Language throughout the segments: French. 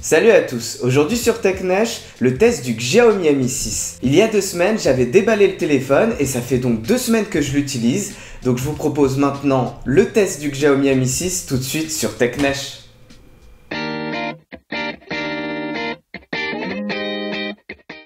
Salut à tous, aujourd'hui sur TechNesh, le test du Xiaomi Mi 6. Il y a 2 semaines, j'avais déballé le téléphone et ça fait donc 2 semaines que je l'utilise. Donc je vous propose maintenant le test du Xiaomi Mi 6 tout de suite sur TechNesh.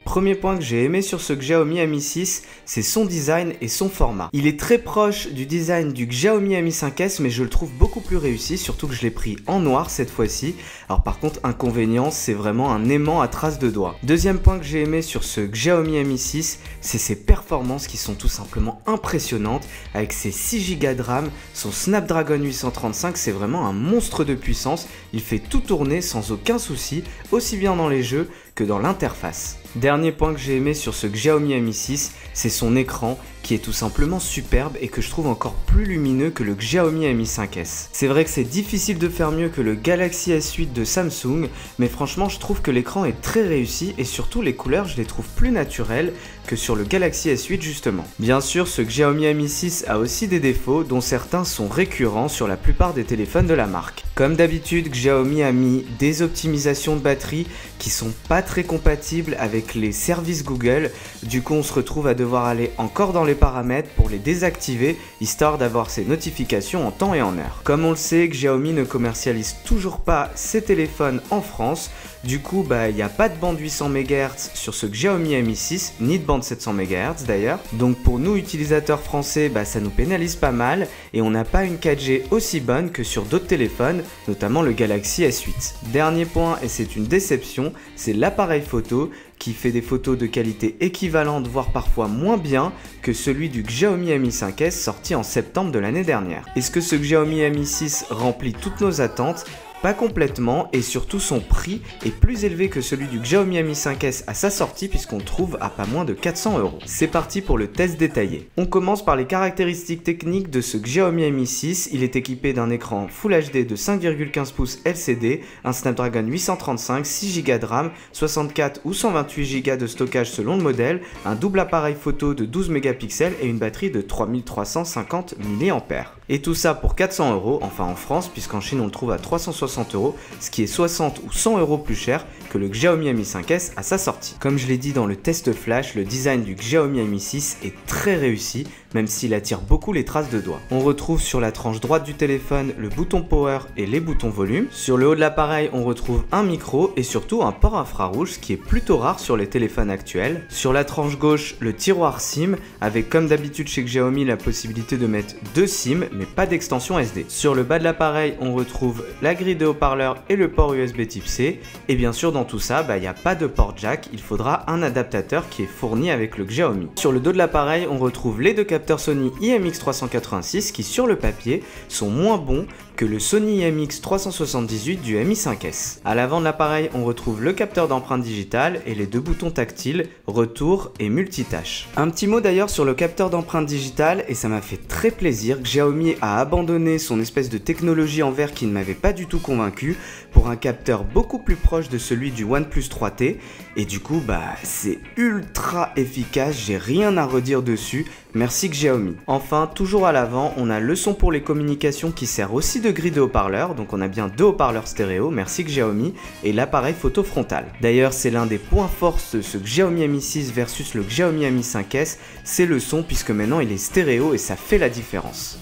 Premier point que j'ai aimé sur ce Xiaomi Mi 6, c'est son design et son format. Il est très proche du design du Xiaomi Mi 5S, mais je le trouve beaucoup plus réussi, surtout que je l'ai pris en noir cette fois-ci. Alors par contre, inconvénient, c'est vraiment un aimant à trace de doigt. Deuxième point que j'ai aimé sur ce Xiaomi Mi 6, c'est ses performances qui sont tout simplement impressionnantes. Avec ses 6 Go de RAM, son Snapdragon 835, c'est vraiment un monstre de puissance. Il fait tout tourner sans aucun souci, aussi bien dans les jeux que dans l'interface. Dernier point que j'ai aimé sur ce Xiaomi Mi 6, c'est son écran qui est tout simplement superbe et que je trouve encore plus lumineux que le Xiaomi Mi 5S. C'est vrai que c'est difficile de faire mieux que le Galaxy S8 de Samsung, mais franchement je trouve que l'écran est très réussi et surtout les couleurs je les trouve plus naturelles que sur le Galaxy S8 justement. Bien sûr, ce Xiaomi Mi 6 a aussi des défauts dont certains sont récurrents sur la plupart des téléphones de la marque. Comme d'habitude, Xiaomi a mis des optimisations de batterie qui sont pas très compatibles avec les services Google. Du coup, on se retrouve à devoir aller encore dans les paramètres pour les désactiver, histoire d'avoir ces notifications en temps et en heure. Comme on le sait, Xiaomi ne commercialise toujours pas ses téléphones en France. Du coup, il n'y a pas de bande 800 MHz sur ce Xiaomi Mi 6, ni de bande 700 MHz d'ailleurs. Donc pour nous utilisateurs français, ça nous pénalise pas mal et on n'a pas une 4G aussi bonne que sur d'autres téléphones, notamment le Galaxy S8. Dernier point, et c'est une déception, c'est l'appareil photo qui fait des photos de qualité équivalente, voire parfois moins bien que celui du Xiaomi Mi 5S sorti en septembre de l'année dernière. Est-ce que ce Xiaomi Mi 6 remplit toutes nos attentes ? Pas complètement, et surtout son prix est plus élevé que celui du Xiaomi Mi 5S à sa sortie puisqu'on trouve à pas moins de 400 €. C'est parti pour le test détaillé. On commence par les caractéristiques techniques de ce Xiaomi Mi 6. Il est équipé d'un écran Full HD de 5,15 pouces LCD, un Snapdragon 835, 6 Go de RAM, 64 ou 128 Go de stockage selon le modèle, un double appareil photo de 12 mégapixels et une batterie de 3350 mAh. Et tout ça pour 400 €, enfin en France, puisqu'en Chine on le trouve à 360 €, ce qui est 60 ou 100 € plus cher que le Xiaomi Mi 5S à sa sortie. Comme je l'ai dit dans le test flash, le design du Xiaomi Mi 6 est très réussi, même s'il attire beaucoup les traces de doigts. On retrouve sur la tranche droite du téléphone le bouton power et les boutons volume. Sur le haut de l'appareil, on retrouve un micro et surtout un port infrarouge, ce qui est plutôt rare sur les téléphones actuels. Sur la tranche gauche, le tiroir SIM, avec comme d'habitude chez Xiaomi la possibilité de mettre 2 SIM, mais pas d'extension SD. Sur le bas de l'appareil, on retrouve la grille de haut-parleur et le port USB type C. Et bien sûr, dans tout ça, il n'y a pas de port jack, il faudra un adaptateur qui est fourni avec le Xiaomi. Sur le dos de l'appareil, on retrouve les deux capteurs Sony IMX386 qui, sur le papier, sont moins bons que le Sony IMX378 du Mi 5S. À l'avant de l'appareil, on retrouve le capteur d'empreinte digitale et les deux boutons tactiles, retour et multitâche. Un petit mot d'ailleurs sur le capteur d'empreinte digitale, et ça m'a fait très plaisir, Xiaomi a abandonné son espèce de technologie en verre qui ne m'avait pas du tout convaincu pour un capteur beaucoup plus proche de celui du OnePlus 3T, et du coup c'est ultra efficace, j'ai rien à redire dessus. Merci Xiaomi. Enfin, toujours à l'avant, on a le son pour les communications qui sert aussi de grille de haut-parleurs, donc on a bien 2 haut-parleurs stéréo, merci Xiaomi, et l'appareil photo frontal. D'ailleurs, c'est l'un des points forts de ce Xiaomi Mi 6 versus le Xiaomi Mi 5S, c'est le son puisque maintenant il est stéréo et ça fait la différence.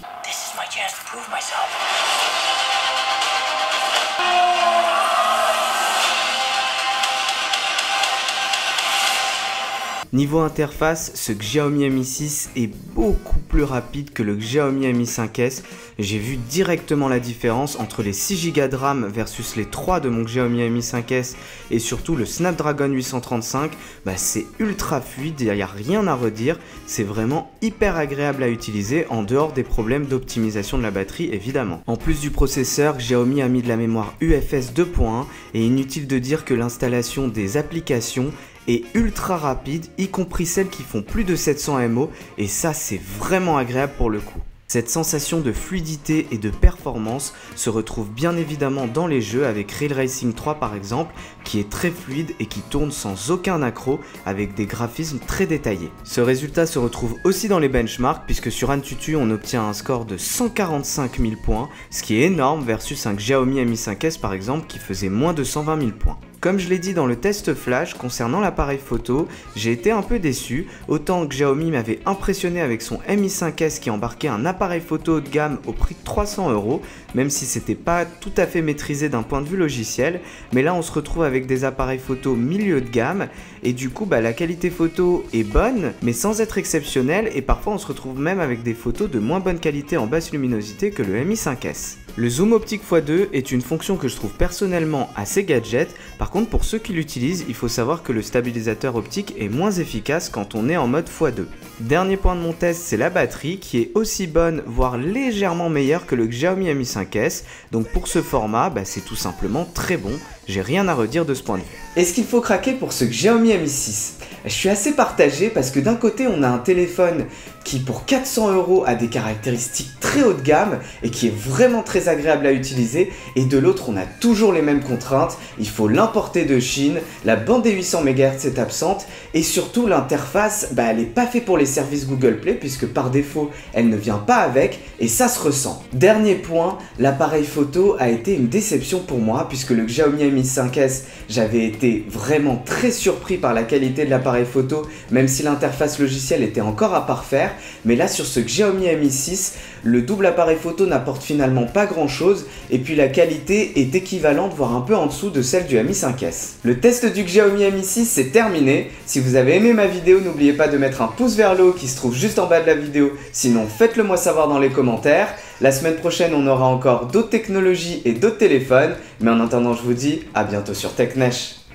Niveau interface, ce Xiaomi Mi 6 est beaucoup plus rapide que le Xiaomi Mi 5S. J'ai vu directement la différence entre les 6 Go de RAM versus les 3 de mon Xiaomi Mi 5S et surtout le Snapdragon 835. C'est ultra fluide, il n'y a rien à redire. C'est vraiment hyper agréable à utiliser en dehors des problèmes d'optimisation de la batterie évidemment. En plus du processeur, Xiaomi a mis de la mémoire UFS 2.1 et inutile de dire que l'installation des applications est ultra rapide, y compris celles qui font plus de 700 mO, et ça c'est vraiment agréable pour le coup. Cette sensation de fluidité et de performance se retrouve bien évidemment dans les jeux avec Real Racing 3 par exemple, qui est très fluide et qui tourne sans aucun accroc avec des graphismes très détaillés. Ce résultat se retrouve aussi dans les benchmarks puisque sur Antutu on obtient un score de 145 000 points, ce qui est énorme versus un Xiaomi Mi 5S par exemple qui faisait moins de 120 000 points. Comme je l'ai dit dans le test flash concernant l'appareil photo, j'ai été un peu déçu, autant que Xiaomi m'avait impressionné avec son Mi 5S qui embarquait un appareil photo haut de gamme au prix de 300 €, même si c'était pas tout à fait maîtrisé d'un point de vue logiciel, mais là on se retrouve avec des appareils photo milieu de gamme, et du coup la qualité photo est bonne, mais sans être exceptionnelle, et parfois on se retrouve même avec des photos de moins bonne qualité en basse luminosité que le Mi 5S. Le zoom optique x2 est une fonction que je trouve personnellement assez gadget, par contre pour ceux qui l'utilisent, il faut savoir que le stabilisateur optique est moins efficace quand on est en mode x2. Dernier point de mon test, c'est la batterie qui est aussi bonne, voire légèrement meilleure que le Xiaomi Mi 5S, donc pour ce format, c'est tout simplement très bon, j'ai rien à redire de ce point de vue. Est-ce qu'il faut craquer pour ce Xiaomi Mi 6 ? Je suis assez partagé parce que d'un côté on a un téléphone qui pour 400 € a des caractéristiques très haut de gamme et qui est vraiment très agréable à utiliser, et de l'autre on a toujours les mêmes contraintes, il faut l'importer de Chine, la bande des 800 MHz est absente, et surtout l'interface elle n'est pas faite pour les services Google Play puisque par défaut elle ne vient pas avec, et ça se ressent. Dernier point, l'appareil photo a été une déception pour moi puisque le Xiaomi Mi 5S, j'avais été vraiment très surpris par la qualité de l'appareil photo, même si l'interface logicielle était encore à parfaire, mais là sur ce Xiaomi Mi 6, le double appareil photo n'apporte finalement pas grand chose, et puis la qualité est équivalente voire un peu en dessous de celle du Mi 5S. Le test du Xiaomi Mi 6 c'est terminé. Si vous avez aimé ma vidéo, n'oubliez pas de mettre un pouce vers le haut qui se trouve juste en bas de la vidéo, sinon faites-le moi savoir dans les commentaires. La semaine prochaine on aura encore d'autres technologies et d'autres téléphones, mais en attendant je vous dis à bientôt sur TechNesh.